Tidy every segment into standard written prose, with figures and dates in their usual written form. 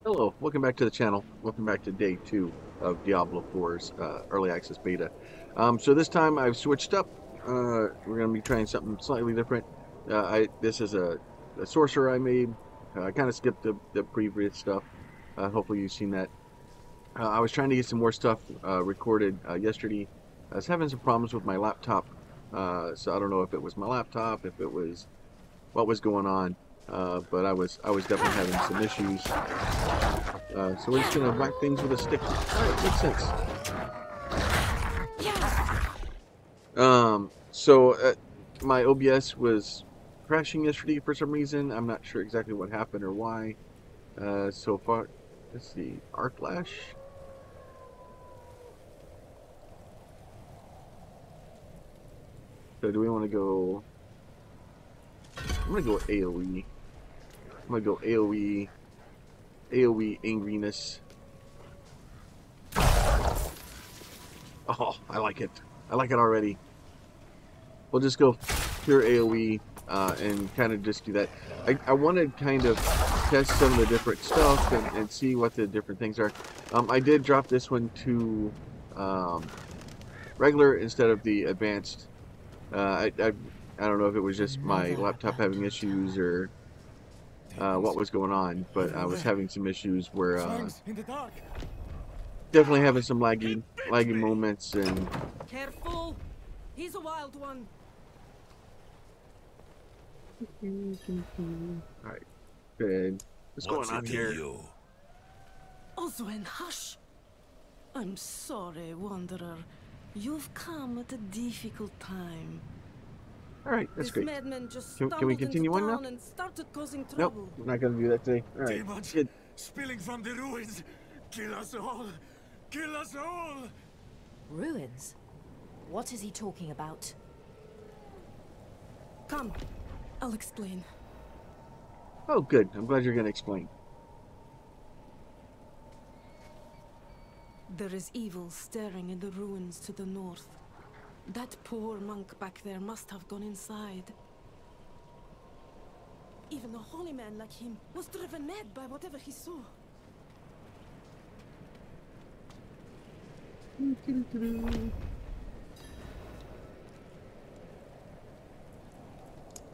Hello, welcome back to the channel. Welcome back to day 2 of Diablo 4's early access beta. So this time I've switched up. We're going to be trying something slightly different. This is a sorcerer I made. I kind of skipped the previous stuff. Hopefully you've seen that. I was trying to get some more stuff recorded yesterday. I was having some problems with my laptop. So I don't know if it was my laptop, if it was what was going on. But I was definitely having some issues. So we're just gonna whack things with a stick. Alright, makes sense. My OBS was crashing yesterday for some reason. I'm not sure exactly what happened or why. So far, let's see, arc lash. So do we want to go? I'm gonna go AOE. I'm gonna go AOE angriness. Oh, I like it. I like it already. We'll just go pure AOE and kind of just do that. I want to kind of test some of the different stuff and see what the different things are. I did drop this one to regular instead of the advanced. I don't know if it was just my laptop having issues or what was going on, but I was having some issues where definitely having some laggy moments and. Careful, he's a wild one. All right, good. What's going on here? Oswen, hush. I'm sorry, Wanderer. You've come at a difficult time. All right, that's great. Madman just Can we continue on now? And started causing trouble. Nope, we're not going to do that today. All right, Demons good. spilling from the ruins. Kill us all. Kill us all. Ruins? What is he talking about? Come, I'll explain. Oh, good. I'm glad you're going to explain. There is evil staring in the ruins to the north. That poor monk back there must have gone inside. Even a holy man like him was driven mad by whatever he saw.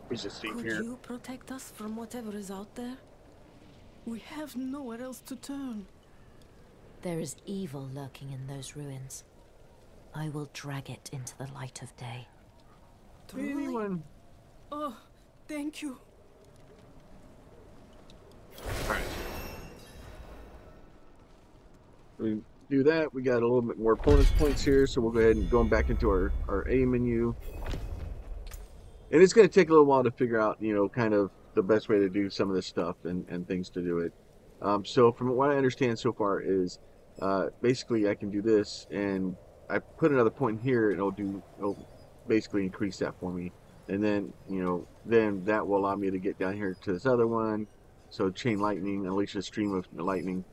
He's just Could here. you protect us from whatever is out there? We have nowhere else to turn. There is evil lurking in those ruins. I will drag it into the light of day. Truly? Anyone? Oh, thank you. All right. We do that. We got a little bit more bonus points here, so we'll go ahead and go back into our A menu. And it's going to take a little while to figure out, you know, kind of the best way to do some of this stuff and things to do it. So from what I understand so far is basically I can do this and I put another point here and it'll basically increase that for me. And then, you know, then that will allow me to get down here to this other one. So chain lightning, unleash a stream of lightning.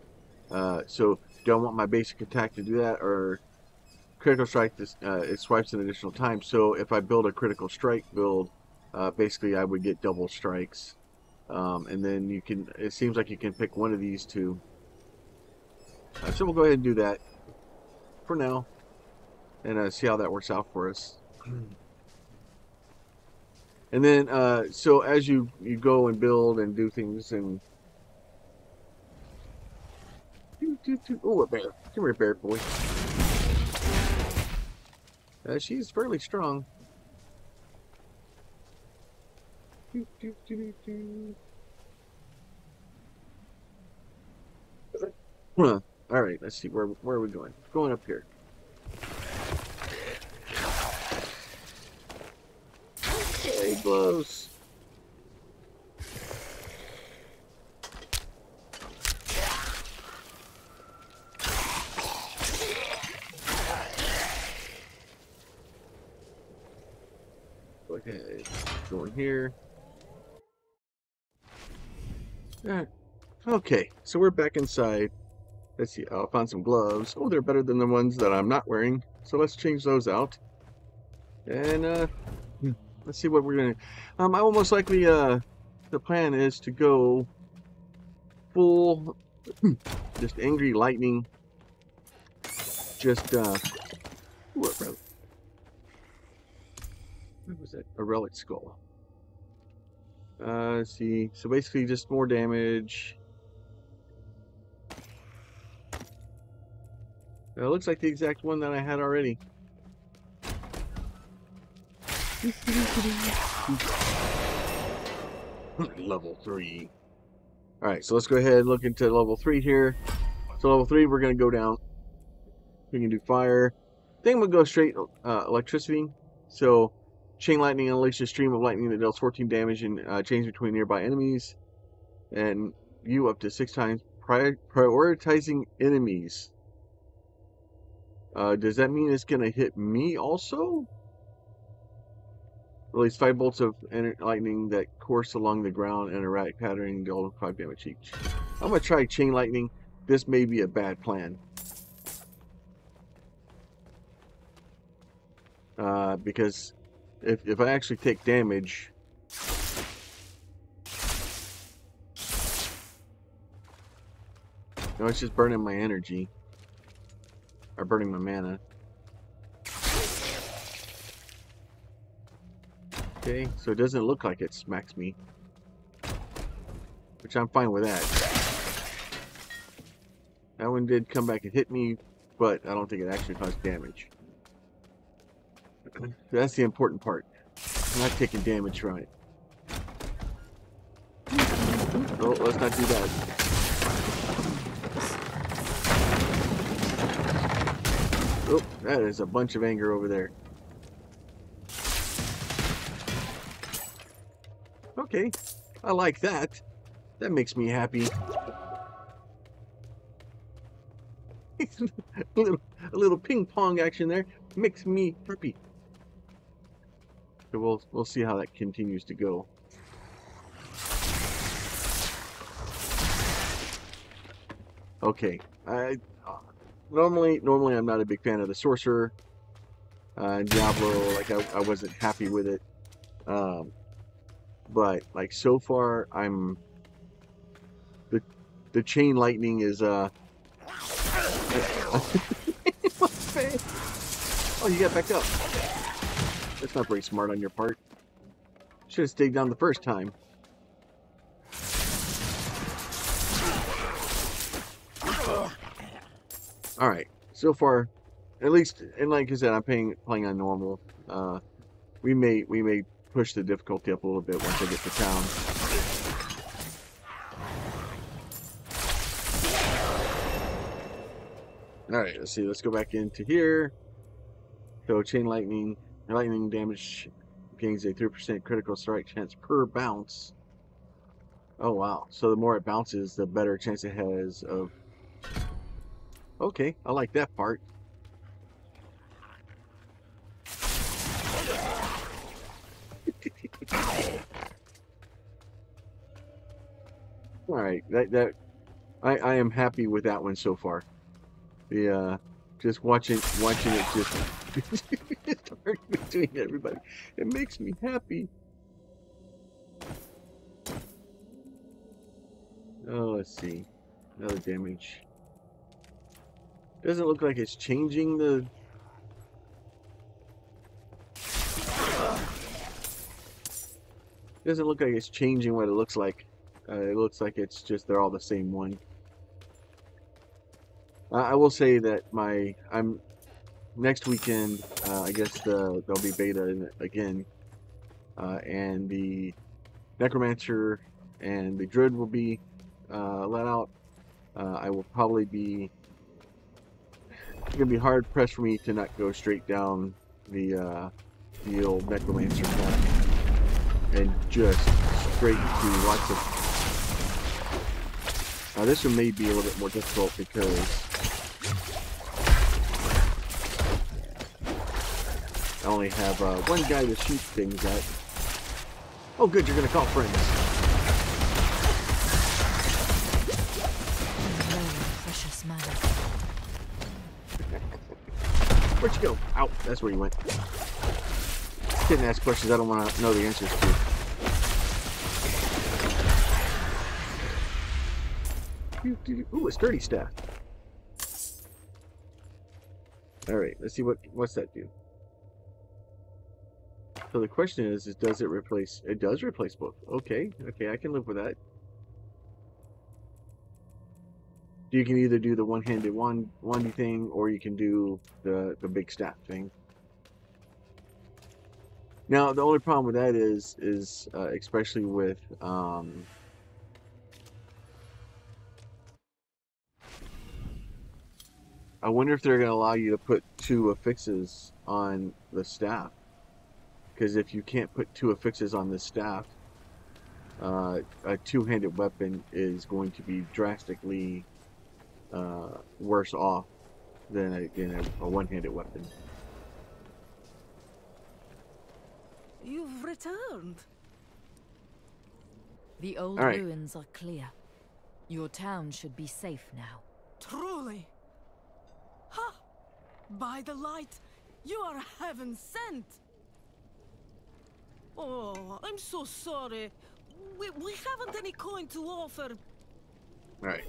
So do I want my basic attack to do that, or critical strike? This it swipes an additional time. So if I build a critical strike build, basically I would get double strikes. And then you can. It seems like you can pick one of these two. So we'll go ahead and do that for now, and see how that works out for us. And then, so as you go and build and do things and. Oh, a bear. Come here, bear boy. She's fairly strong. All right, let's see. Where are we going? Going up here. Hey, gloves. Okay, going here. Alright. Okay, so we're back inside. Let's see, I found some gloves. Oh, they're better than the ones that I'm not wearing. So let's change those out. And let's see what we're gonna. I will most likely the plan is to go full Just angry lightning. Just what was that? A relic skull. Let's see. So basically, just more damage. It looks like the exact one that I had already. Level 3. Alright, so let's go ahead and look into level 3 here. So level 3, we're going to go down. We can do fire. I think I'm going to go straight electricity. So, chain lightning unleashes a stream of lightning that deals 14 damage and change between nearby enemies. And you up to 6 times. Prioritizing enemies. Does that mean it's going to hit me also? Release 5 bolts of lightning that course along the ground in an erratic pattern, deal 5 damage each. I'm going to try chain lightning. This may be a bad plan. Because if I actually take damage... No, it's just burning my energy. Or burning my mana. Okay, so it doesn't look like it smacks me. Which I'm fine with that. That one did come back and hit me, but I don't think it actually caused damage. That's the important part. I'm not taking damage from it. Oh, let's not do that. Oh, that is a bunch of anger over there. Okay, I like that. That makes me happy. a little ping pong action there makes me happy. So we'll see how that continues to go. Okay, normally I'm not a big fan of the Sorcerer. Diablo, like I wasn't happy with it. But like so far, the chain lightning is Oh, you got back up. That's not very smart on your part. Should have stayed down the first time. All right, so far, at least, and like I said, I'm playing on normal. We may push the difficulty up a little bit once I get to town. Alright, let's see. Let's go back into here. So, chain lightning damage gains a 3% critical strike chance per bounce. Oh, wow. So, the more it bounces, the better chance it has of... Okay, I like that part. Alright, I am happy with that one so far. The just watching it just argue between everybody. It makes me happy. Oh, let's see. Another damage. Doesn't look like it's changing the... Doesn't look like it's changing what it looks like. It looks like it's just they're all the same one. I will say that I'm next weekend. I guess there'll be beta again, and the necromancer and the druid will be let out. I will probably be. It's gonna be hard pressed for me to not go straight down the old necromancer path and just straight to lots of. This one may be a little bit more difficult because I only have one guy to shoot things at. Oh good, you're gonna call friends. Precious man. Where'd you go? Out. That's where you went. Didn't ask questions I don't want to know the answers to. Ooh, a sturdy staff. All right, let's see what's that do. So the question is does it replace? It does replace both. Okay, I can live with that. You can either do the one-handed one thing, or you can do the big staff thing. Now the only problem with that is especially with I wonder if they're going to allow you to put 2 affixes on the staff. Because if you can't put 2 affixes on the staff, a 2-handed weapon is going to be drastically worse off than a one-handed weapon. You've returned. The old All right. ruins are clear. Your town should be safe now. Truly. Ha! By the light, you are heaven sent. Oh, I'm so sorry. We haven't any coin to offer. Alright.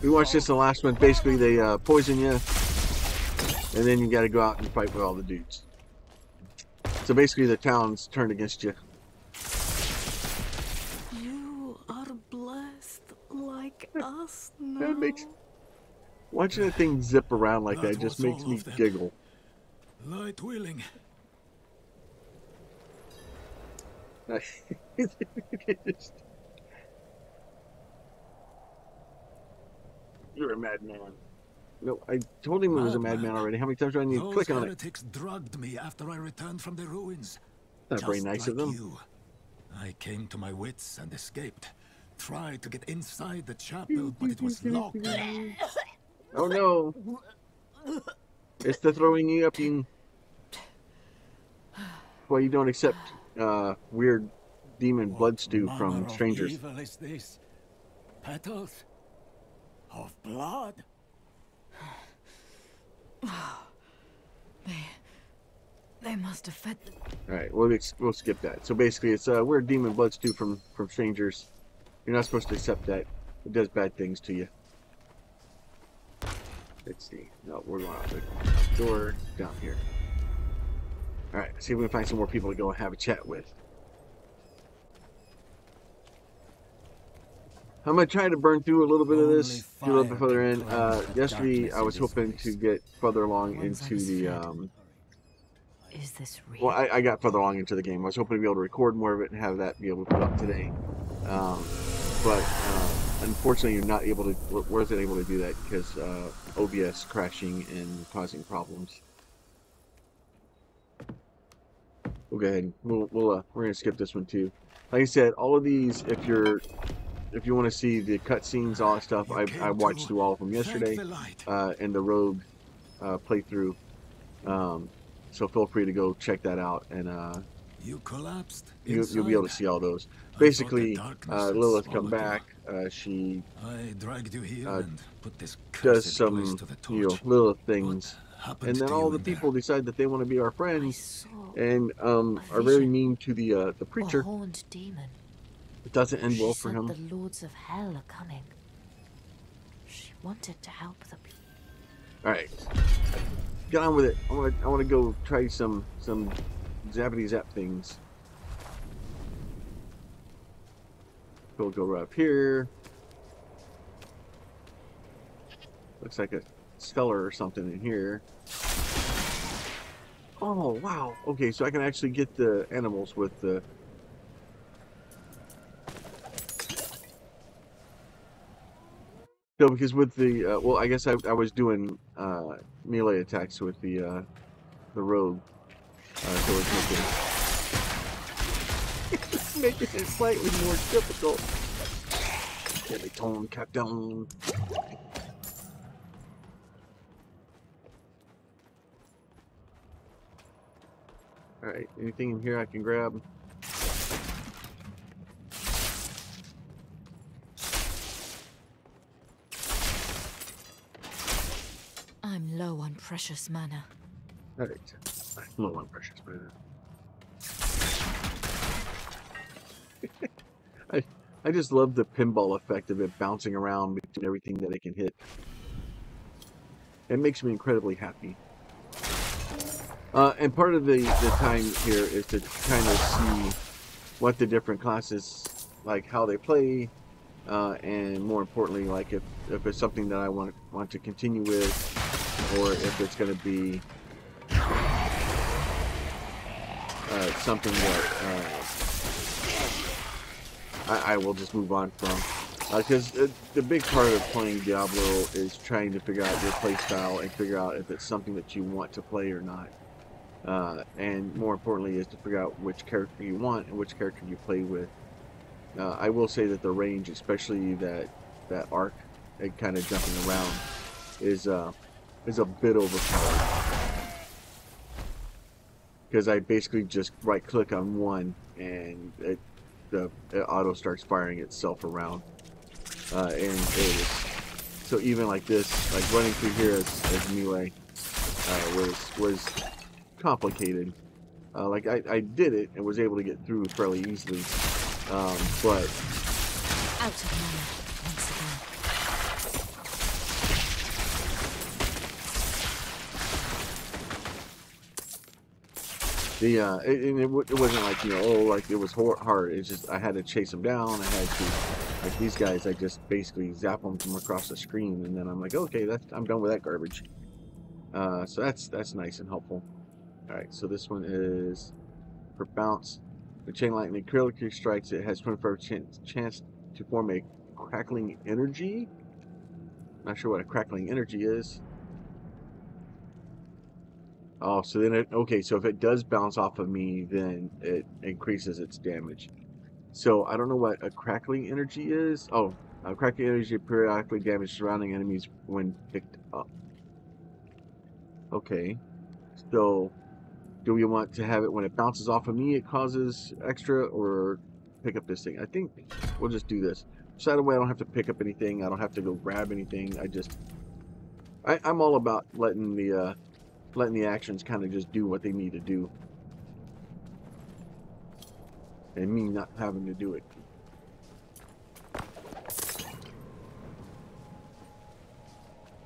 We watched this in the last one. Basically, they poison you, and then you got to go out and fight with all the dudes. So basically, the town's turned against you. You are blessed like us now. That makes... Watching that thing zip around like that just makes me giggle. Light willing. You're a madman. No, I told him he was a madman already. How many times do I need to click on it? Heretics drugged me after I returned from the ruins. Not very nice like of them. You. I came to my wits and escaped. Tried to get inside the chapel, but it was locked. Oh no! It's the throwing you up in. Well, you don't accept weird demon blood stew from strangers. What evil is this? Petals of blood. They must have fed them. All right, we'll skip that. So basically, it's weird demon blood stew from strangers. You're not supposed to accept that. It does bad things to you. Let's see. No, we're going out the door down here. All right, let's see if we can find some more people to go and have a chat with. I'm gonna try to burn through a little bit of this, get a little bit further in. Yesterday, I was hoping to get further along into the. Is this real? Well, I got further along into the game. I was hoping to be able to record more of it and have that be able to put up today. But unfortunately, you're not able to. Wasn't able to do that because OBS crashing and causing problems. We'll go ahead. We're gonna skip this one too. Like I said, all of these, if you want to see the cutscenes, all that stuff, I watched through all of them yesterday in the Rogue playthrough. So feel free to go check that out, and You collapsed. you'll be able to see all those. Basically, Lilith come back. She I dragged you here and put this does cursed some place to the torch. Lilith things, Happened and then to all you the in there? people decide that they want to be our I friends, saw and are very vision. mean to the a preacher. horned demon. It doesn't end well She for said him. the lords of hell are coming. She wanted to help the people. All right, get on with it. I want to go try some zappity zap things. We'll go right up here. Looks like a cellar or something in here. Oh wow! Okay, so I can actually get the animals with the. No, because with the well, I guess I was doing melee attacks with the rogue, so it's making it slightly more difficult. Deadly tone, cut down. All right, anything in here I can grab? I'm low on precious mana. All right, low on precious mana. I just love the pinball effect of it bouncing around between everything that it can hit. It makes me incredibly happy. And part of the time here is to kind of see what the different classes, like how they play, and more importantly, like if it's something that I want to continue with, or if it's going to be something that I will just move on from. Because the big part of playing Diablo is trying to figure out your play style and figure out if it's something that you want to play or not. And more importantly is to figure out which character you want and which character you play with. I will say that the range, especially that arc and kind of jumping around, is a bit overpowered. Because I basically just right click on one and it auto starts firing itself around. And it is, so even like this, like running through here as melee was complicated. Like I did it and was able to get through fairly easily, but Out of mana once again. it wasn't like, you know, oh, like it was hard. It's just I had to chase them down. I had to, like these guys, I just basically zap them from across the screen, and then I'm like, okay, I'm done with that garbage. So that's nice and helpful. All right, so this one is for bounce. The chain lightning critically strikes. It has 25% chance to form a crackling energy. Not sure what a crackling energy is. Oh, so then okay, so if it does bounce off of me, then it increases its damage. So I don't know what a crackling energy is. Oh, a crackling energy periodically damages surrounding enemies when picked up. Okay, so do we want to have it when it bounces off of me, it causes extra, or pick up this thing? I think we'll just do this. So that way I don't have to pick up anything. I don't have to go grab anything. I'm all about letting the actions kind of just do what they need to do, and me not having to do it.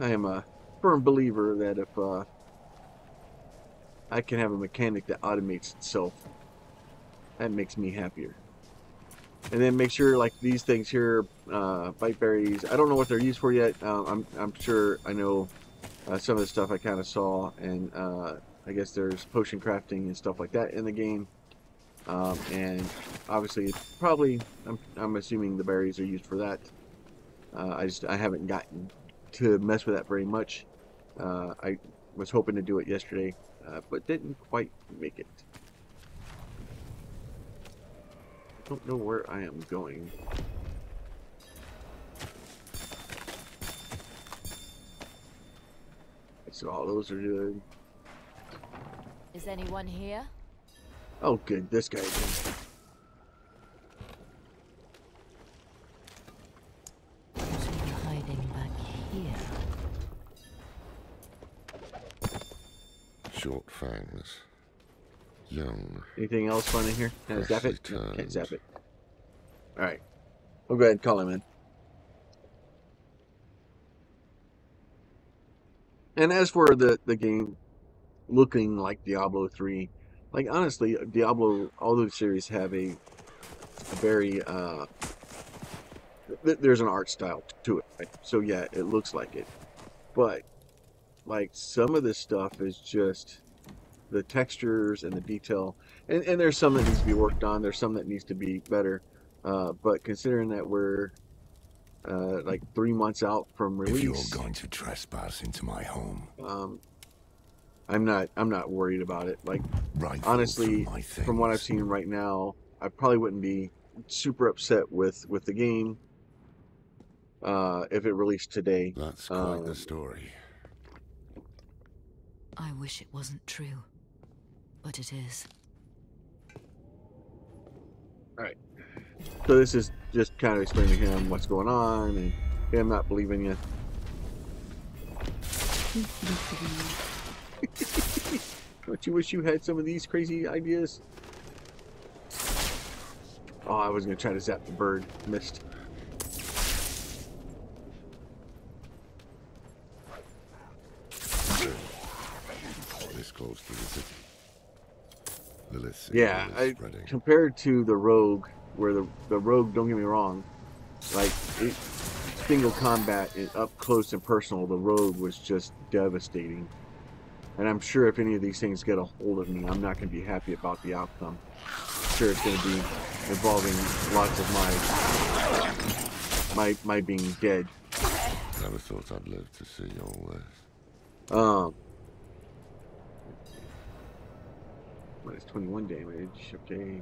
I am a firm believer that if I can have a mechanic that automates itself, that makes me happier. And then make sure, like these things here, bite berries, I don't know what they're used for yet. I'm sure I know some of the stuff I kind of saw, and I guess there's potion crafting and stuff like that in the game. And obviously, probably, I'm assuming the berries are used for that. I haven't gotten to mess with that very much. I was hoping to do it yesterday, but didn't quite make it. I don't know where I am going. So all those are good. Is anyone here? Oh, good. This guy again. Hiding back here. Short fangs. Young. Anything else fun in here? Can I zap it? Freshly Can't turned. zap it. Alright. We'll go ahead and call him in. And as for the game looking like Diablo 3, like honestly, Diablo, all those series have a very, there's an art style to it, right? So yeah, it looks like it. But, like, some of this stuff is just the textures and the detail. And there's some that needs to be worked on. There's some that needs to be better. But considering that we're like 3 months out from release, If you're going to trespass into my home, I'm not worried about it. Like, rifle honestly, through my from what I've things. seen right now, I probably wouldn't be super upset with the game if it released today. That's quite the story. I wish it wasn't true, but it is. All right. So this is just kind of explaining to him what's going on and him not believing you. Don't you wish you had some of these crazy ideas? Oh, I was gonna try to zap the bird. Missed. This close to the city. Lilith's Yeah, evil is spreading. compared to the rogue, where the rogue, don't get me wrong, like single combat and up close and personal, the rogue was just devastating. And I'm sure if any of these things get a hold of me, I'm not going to be happy about the outcome. I'm sure it's going to be involving lots of my being dead. Never thought I'd live to see all this. Minus 21 damage. Okay.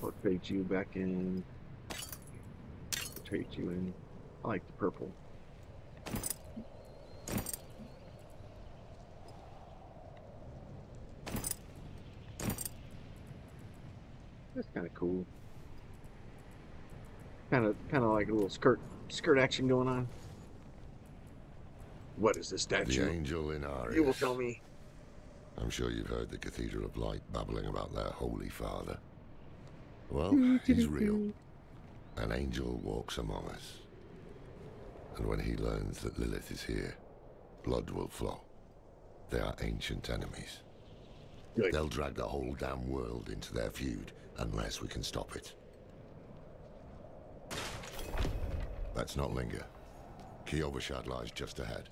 I'll trade you back in. I'll trade you in. I like the purple. That's kind of cool. Kind of like a little skirt action going on. What is this statue? The angel in Arius. You will tell me. I'm sure you've heard the Cathedral of Light babbling about their Holy Father. Well, he's real. An angel walks among us. And when he learns that Lilith is here, blood will flow. They are ancient enemies. Good. They'll drag the whole damn world into their feud unless we can stop it. Let's not linger. Kiovashad lies just ahead.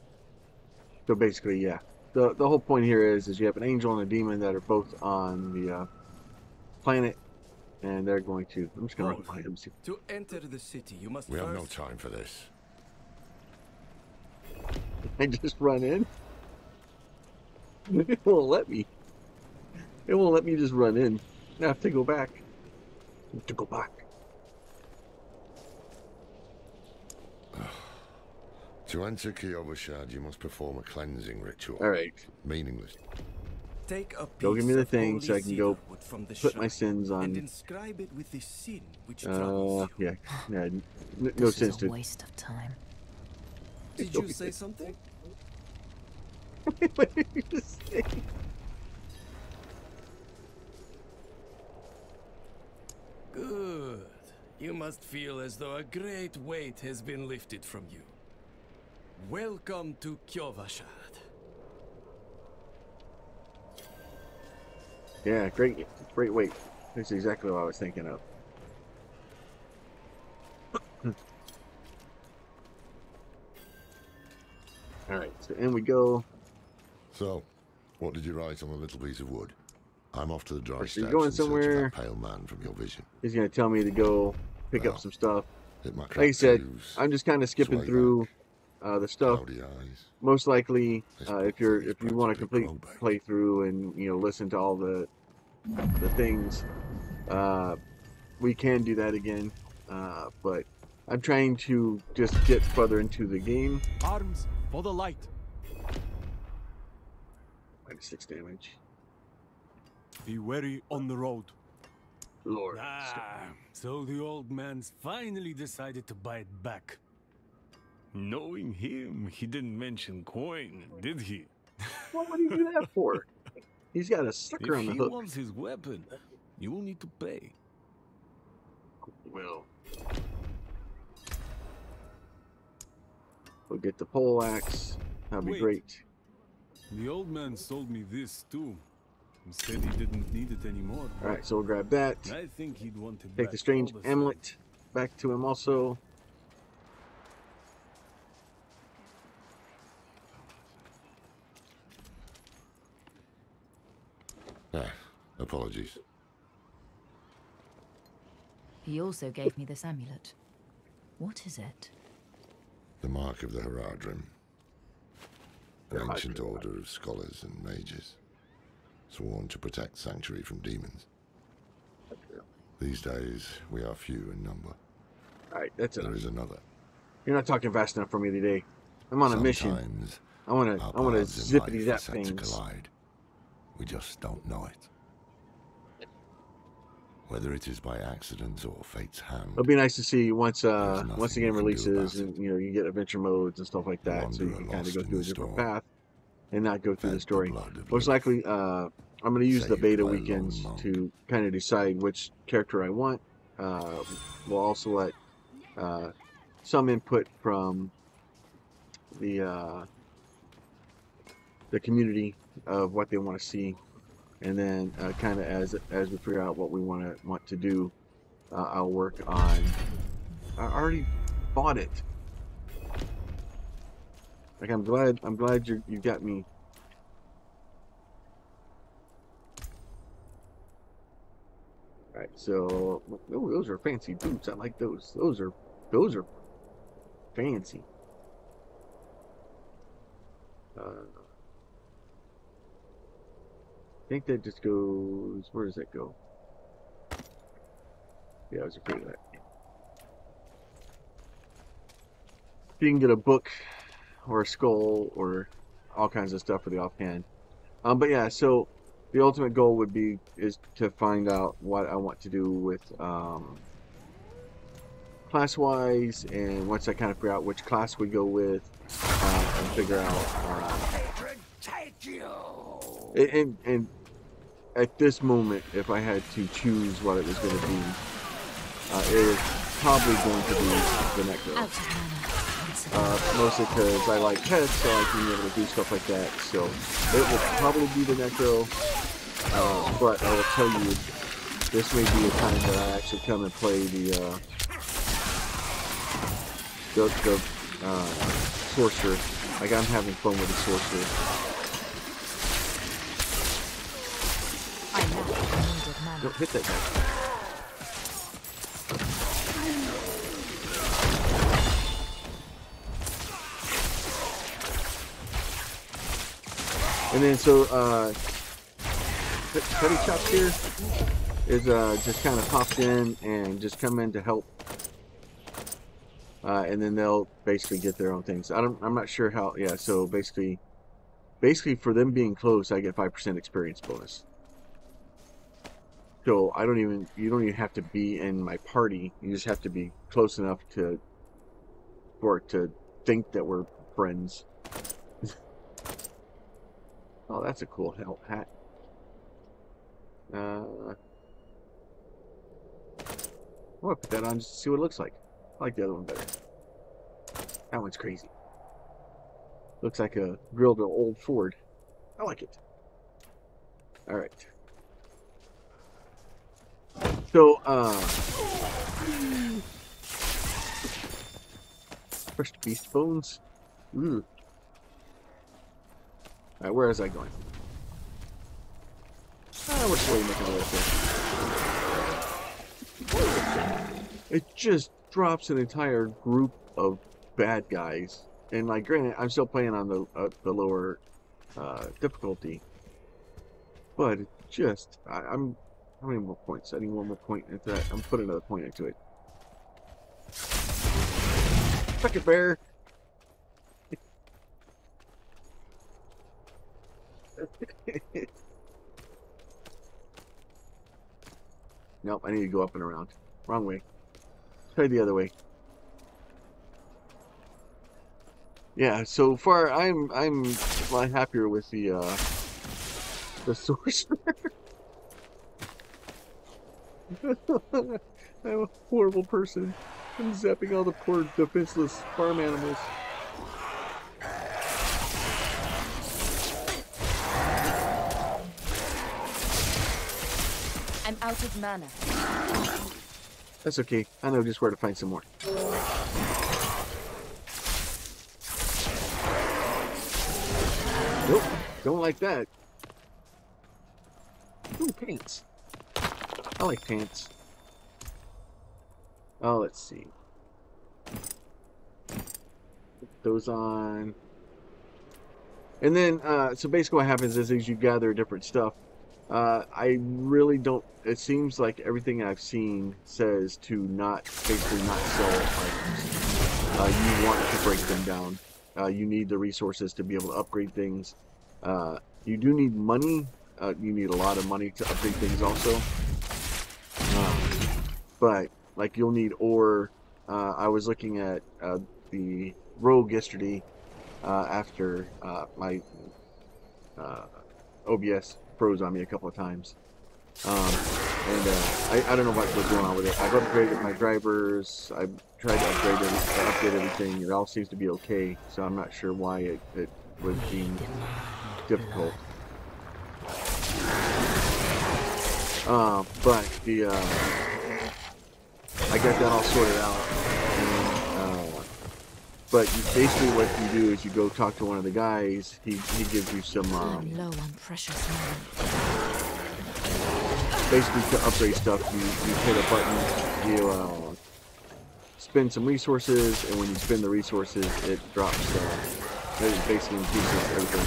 So basically, yeah. The whole point here is you have an angel and a demon that are both on the planet, and they're going to. I'm just going to run behind them. To enter the city, you must We first... have no time for this. I just run in. It won't let me. It won't let me just run in. I have to go back. I have to go back. To enter Kiovashad, you must perform a cleansing ritual. All right. Meaningless. Take a Go give me piece the of thing holy so I can go cedar wood from the put my shrine sins on. and inscribe it with the sin which troubles you. Yeah. No This sense is to. a waste of time. Did you say something? What did you just say? Good. You must feel as though a great weight has been lifted from you. Welcome to Kiovashad. Yeah, great weight. That's exactly what I was thinking of. All right, so in we go. So, what did you write on a little piece of wood? I'm off to the dry So steps you're going in search of somewhere. that pale man from your vision. He's gonna tell me to go pick up Well, some stuff. Hit my Like I said, tattoos, I'm just kind of skipping sway through back, the stuff. cloudy eyes. Most likely, This if book is you want to practically complete throwback. playthrough and listen to all the things, we can do that again. But I'm trying to just get further into the game. Arms for the light. -6 damage. Be wary on the road. Lord. So the old man's finally decided to bite back. Knowing him, he didn't mention coin, did he? What would he do that for? He's got a sucker If on the he hook. wants his weapon, you will need to pay. We'll get the pole axe. That'd be Wait. great. The old man sold me this too. He said he didn't need it anymore. All right, so we'll grab that. I think he'd want it Take back the strange all the same. amulet back to him also. Apologies. He also gave me this amulet. What is it? The mark of the Heradrim. An The ancient Heradrim. order of scholars and mages, sworn to protect Sanctuary from demons. These days, we are few in number. All right, that's There enough. is another. You're not talking fast enough for me today. I'm on a mission. Sometimes I want our to paths in zippity life zap are set to things. collide. We just don't know it. Whether it is by accident or fate's hand, It'll be nice to see once There's once the nothing game you can do releases about and you get adventure modes and stuff like that, so you Wanderer can kind of lost go in through a the different storm. path and not go through the fed story. blood of Most Lilith. likely, I'm going to use the Saved beta by a weekends lone monk. to kind of decide which character I want. We'll also let some input from the community of what they want to see, and then kind of as we figure out what we want to do, I'll work on. I already bought it. Like I'm glad you got me. All right, so oh, those are fancy boots. I like those. Those are fancy. I think that just goes. Where does that go? Yeah, I was afraid of that. You can get a book or a skull or all kinds of stuff for the offhand. But yeah, so the ultimate goal would be is to find out what I want to do with class wise, and once I kind of figure out which class we go with, and figure out and at this moment, if I had to choose what it was going to be, it was probably going to be the Necro. Mostly because I like pets, so I can be able to do stuff like that. So it will probably be the Necro, but I will tell you, this may be a time that I actually come and play the Sorcerer. Like, I'm having fun with the Sorcerer. Don't hit that guy. And then so Cutty Chops here is just kind of popped in and just come in to help, and then they'll basically get their own things. I'm not sure how. Yeah, so basically for them being close, I get 5% experience bonus. So you don't even have to be in my party. You just have to be close enough for it to think that we're friends. Oh, that's a cool hat. I want to put that on just to see what it looks like. I like the other one better. That one's crazy. Looks like a grilled old Ford. I like it. All right. So, first beast bones. Ooh. Alright, where is I going? Which way making a way? It just drops an entire group of bad guys. And like, granted, I'm still playing on the lower difficulty, but it just I'm how many more points? I need one more point into that. I'm putting another point into it. Fuck it, bear. Nope, I need to go up and around. Wrong way. Try the other way. Yeah, so far I'm a lot happier with the Sorcerer. I'm a horrible person. I'm zapping all the poor defenseless farm animals. I'm out of mana. That's okay. I know just where to find some more. Nope. Don't like that. Ooh, pants. I like pants. Oh, let's see. Put those on. And then, so basically what happens is as you gather different stuff, I really don't, it seems like everything I've seen says to basically not sell items. You want to break them down. You need the resources to be able to upgrade things. You do need money. You need a lot of money to upgrade things also. But, like, you'll need ore. I was looking at the rogue yesterday after my OBS. froze on me a couple of times. I don't know what was going on with it. I've upgraded my drivers. I've tried to upgrade everything. It all seems to be okay. So I'm not sure why it was being difficult. But I got that all sorted out. But basically what you do is you go talk to one of the guys. He gives you some I'm low on precious moment. basically to upgrade stuff. You hit a button, you spend some resources, and when you spend the resources, it drops. It basically increases everything.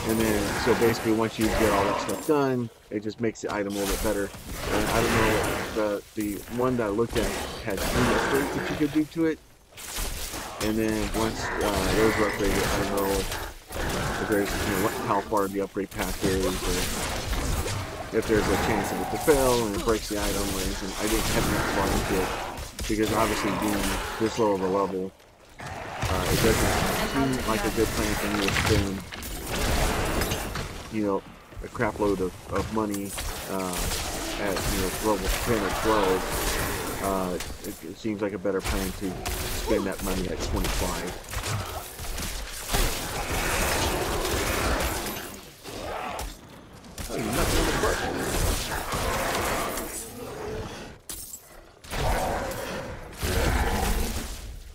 And then, so basically, once you get all that stuff done, it just makes the item a little bit better. And I don't know, the one that I looked at had 3 upgrades that you could do to it. And then once those were upgraded, I don't know if there's, how far the upgrade path is, or if there's a chance of it to fail and it breaks the item or anything. I didn't have enough far into it because obviously being this low of a level, it doesn't seem like a good plan for me to spend, a crap load of money at level 10 or 12. It seems like a better plan to spend that money at 25.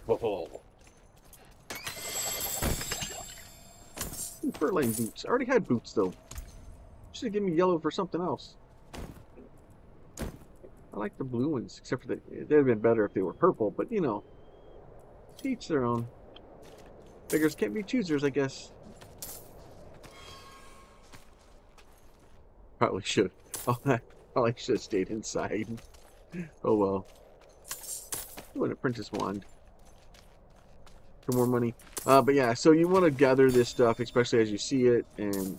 Oh. Fur lane boots. I already had boots though. Should have given me yellow for something else. I like the blue ones, except for they'd have been better if they were purple, but to each their own. Beggars can't be choosers, I guess. Probably should. Probably should have stayed inside. Oh well. Ooh, and a princess wand. For more money. But yeah, so you want to gather this stuff, especially as you see it and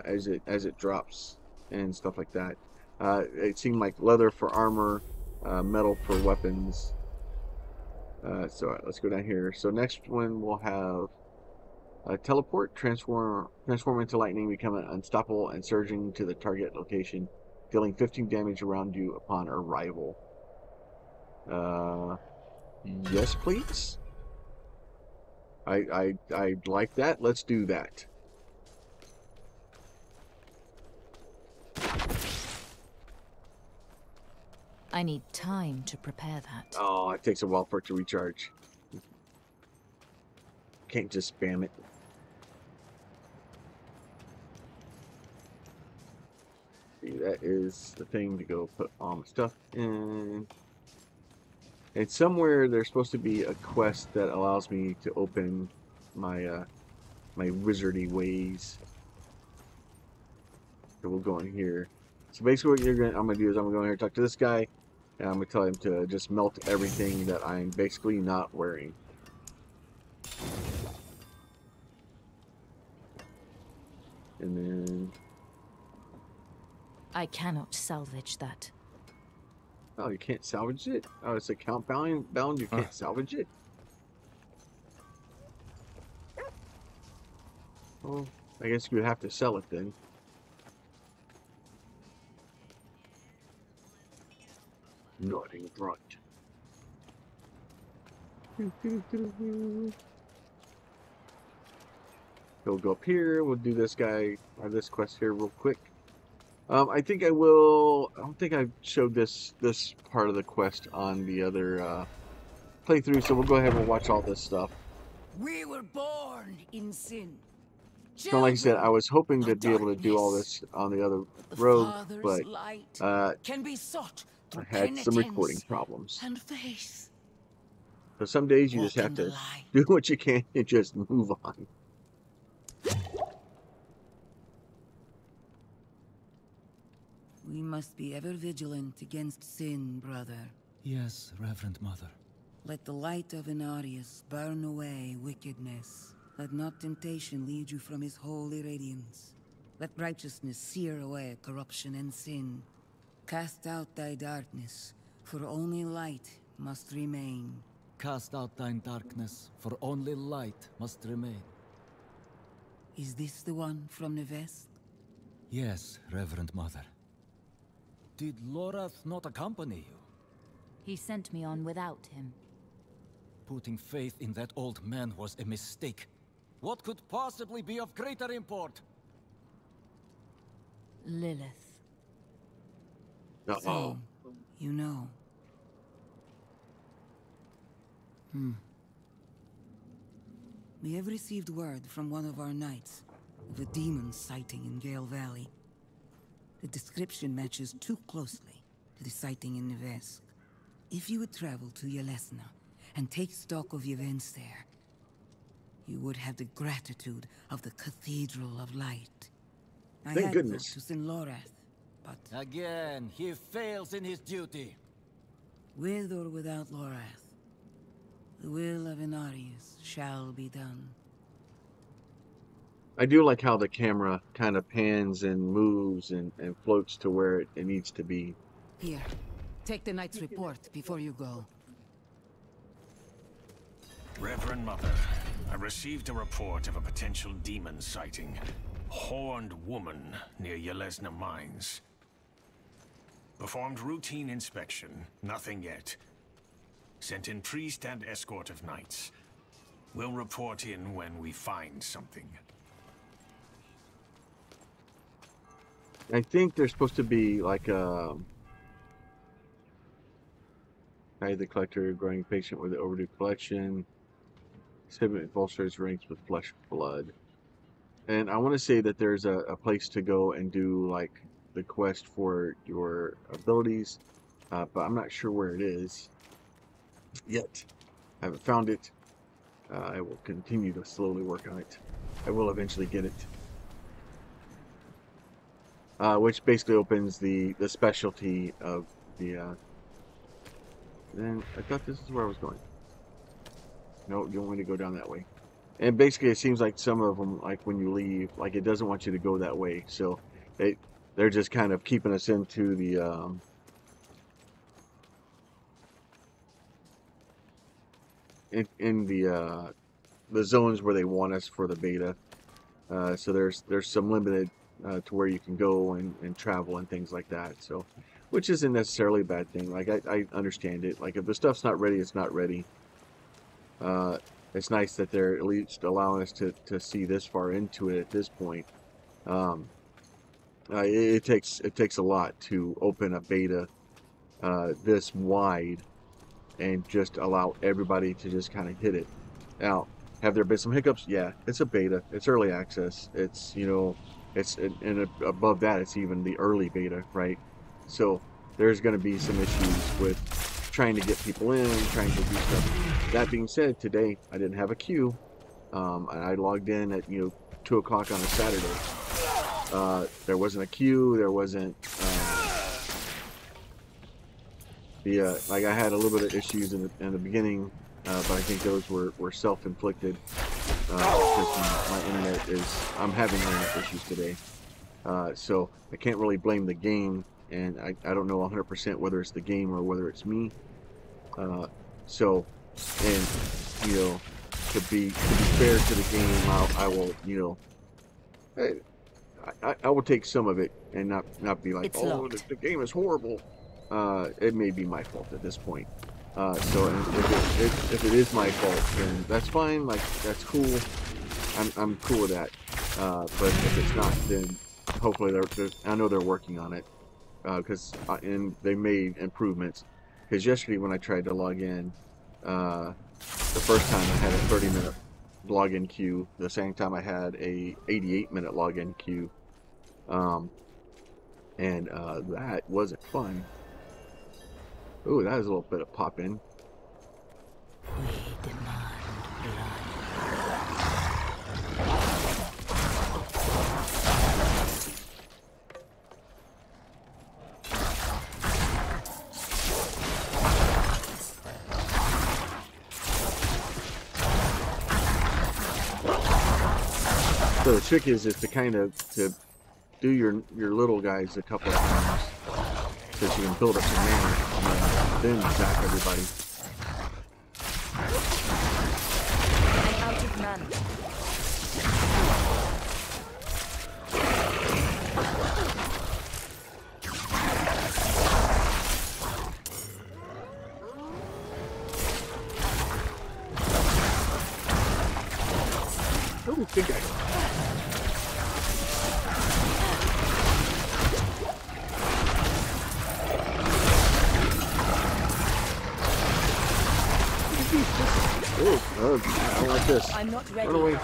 as it drops and stuff like that. It seemed like leather for armor, metal for weapons. So let's go down here. So next one we'll have teleport, transform into lightning, become unstoppable and surging to the target location, dealing 15 damage around you upon arrival. Yes, please. I like that. Let's do that. I need time to prepare that. Oh, it takes a while for it to recharge. Can't just spam it. See, that is the thing to go put all my stuff in. And somewhere there's supposed to be a quest that allows me to open my my wizardy ways. So we'll go in here. So basically what I'm gonna do is I'm gonna go in here and talk to this guy, and I'm gonna tell him to just melt everything that I'm basically not wearing. And then I cannot salvage that. oh, you can't salvage it? Oh, it's account bound, you can't salvage it? Well, I guess you would have to sell it then. Nodding grunt. We'll go up here, we'll do this guy, or this quest here real quick. I think I will. I don't think I showed this part of the quest on the other playthrough, so we'll go ahead and watch all this stuff. We were born in sin. So like I said, I was hoping to be able to do all this on the other road, but can be sought I had some recording problems. And faith. So some days you just have to do what you can and just move on. We must be ever vigilant against sin, brother. Yes, Reverend Mother. Let the light of Inarius burn away wickedness. Let not temptation lead you from his holy radiance. Let righteousness sear away corruption and sin. Cast out thy darkness, for only light must remain. Cast out thine darkness, for only light must remain. Is this the one from the west? Yes, Reverend Mother. Did Lorath not accompany you? He sent me on without him. Putting faith in that old man was a mistake. What could possibly be of greater import? Lilith. So, you know. We have received word from one of our knights of a demon sighting in Gale Valley. The description matches too closely to the sighting in Nevesk. If you would travel to Yelesna and take stock of the events there, you would have the gratitude of the Cathedral of Light. I Thank had goodness. to send Lorath, but Again, he fails in his duty. with or without Lorath, the will of Inarius shall be done. I do like how the camera kind of pans and moves and floats to where it needs to be. Here, take the knight's report before you go. Reverend Mother, I received a report of a potential demon sighting. Horned woman near Yelesna Mines. Performed routine inspection, nothing yet. Sent in priest and escort of knights. We'll report in when we find something. I think there's supposed to be like a the collector growing patient with the overdue collection. Significant bolsters ranks with flesh blood. And I want to say that there's a place to go and do like the quest for your abilities, but I'm not sure where it is yet. I haven't found it. I will continue to slowly work on it. I will eventually get it. Which basically opens the specialty of the. Then I thought this is where I was going. No, you want me to go down that way. And basically, it seems like some of them, like when you leave, like it doesn't want you to go that way. So they're just kind of keeping us into the in the zones where they want us for the beta. So there's some limited to where you can go and travel and things like that. So, which isn't necessarily a bad thing. Like I understand it. Like if the stuff's not ready, it's not ready. It's nice that they're at least allowing us to see this far into it at this point. It takes a lot to open a beta this wide and just allow everybody to just kind of hit it. Now, have there been some hiccups? Yeah, it's a beta. It's early access. It's, you know, and above that, it's even the early beta, right? So there's going to be some issues with trying to get people in, trying to do stuff. That being said, today I didn't have a queue. I logged in at 2 o'clock on a Saturday. There wasn't a queue. There wasn't like I had a little bit of issues in the beginning, but I think those were self-inflicted because my internet I'm having internet issues today. So I can't really blame the game, and I don't know 100% whether it's the game or whether it's me. So, and to be fair to the game, I will I will take some of it and not be like, oh, the game is horrible. It may be my fault at this point. So if it is my fault, then that's fine. Like that's cool. I'm cool with that. But if it's not, then hopefully I know they're working on it. And they made improvements. Because yesterday when I tried to log in, the first time I had a 30-minute login queue. The same time I had a 88-minute login queue. And that wasn't fun. Ooh, that was a little bit of pop in. We demand blood. So the trick is to kind of do your little guys a couple of times so you can build up some mana and then zap everybody. I'm out of mana. Ooh, good guy. Oh, I don't like this. I'm not ready. Run away.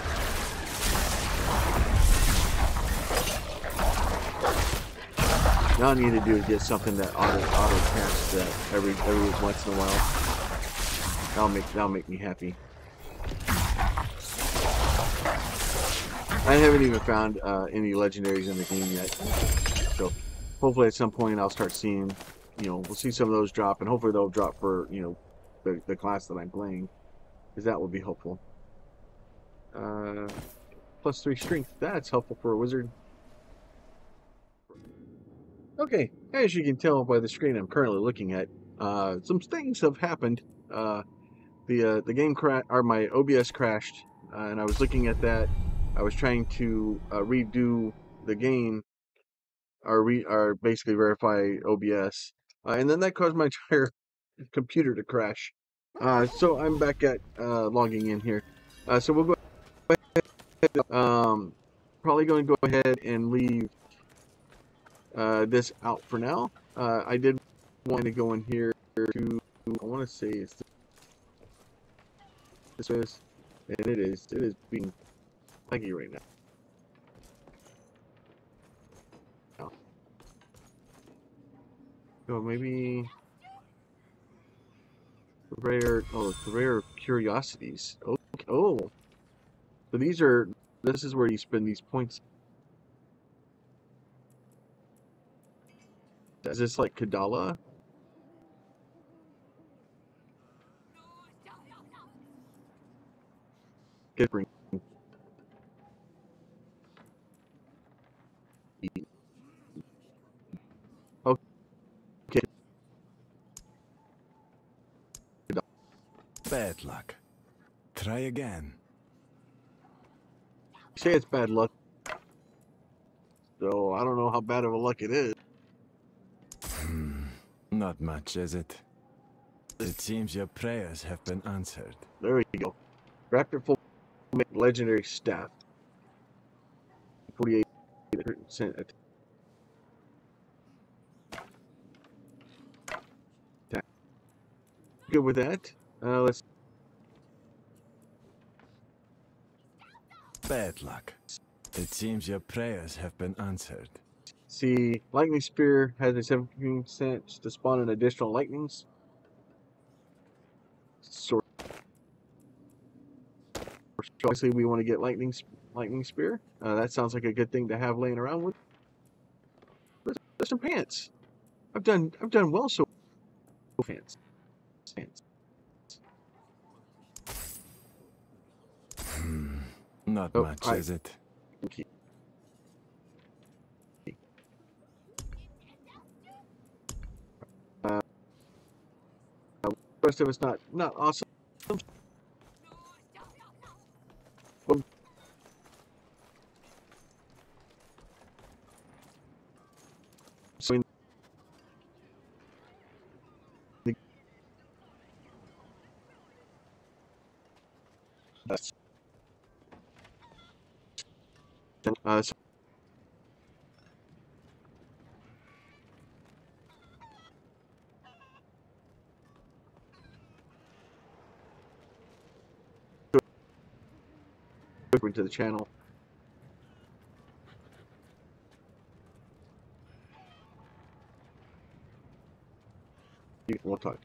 Now I need to do is get something that auto casts that every once in a while. That'll make me happy. I haven't even found any legendaries in the game yet, so hopefully at some point I'll start seeing, you know, we'll see some of those drop, and hopefully they'll drop for, you know, the class that I'm playing, because that will be helpful. +3 strength. That's helpful for a wizard. Okay, as you can tell by the screen I'm currently looking at, some things have happened. The game my OBS crashed, and I was looking at that. I was trying to redo the game, or basically verify OBS, and then that caused my entire computer to crash. So I'm back at logging in here. So we'll go ahead, probably going to go ahead and leave this out for now. I did want to go in here to, I want to say it's this is, and it is being laggy right now. So maybe rare curiosities. Okay. Oh, so this is where you spend these points. Is this like Kadala? Good bring. Okay. Bad luck. Try again. You say it's bad luck, so I don't know how bad of a luck it is. Not much, is it? It seems your prayers have been answered. There we go. Raptor full legendary staff. 48% attack. Good with that. Let's Bad luck. It seems your prayers have been answered. see. Lightning Spear has a 17% to spawn an additional lightnings. Obviously, we want to get lightning spear. That sounds like a good thing to have laying around with. There's some pants. I've done well so. Pants. Not much, is it? The rest of it's not awesome. So so to the channel. We'll talk.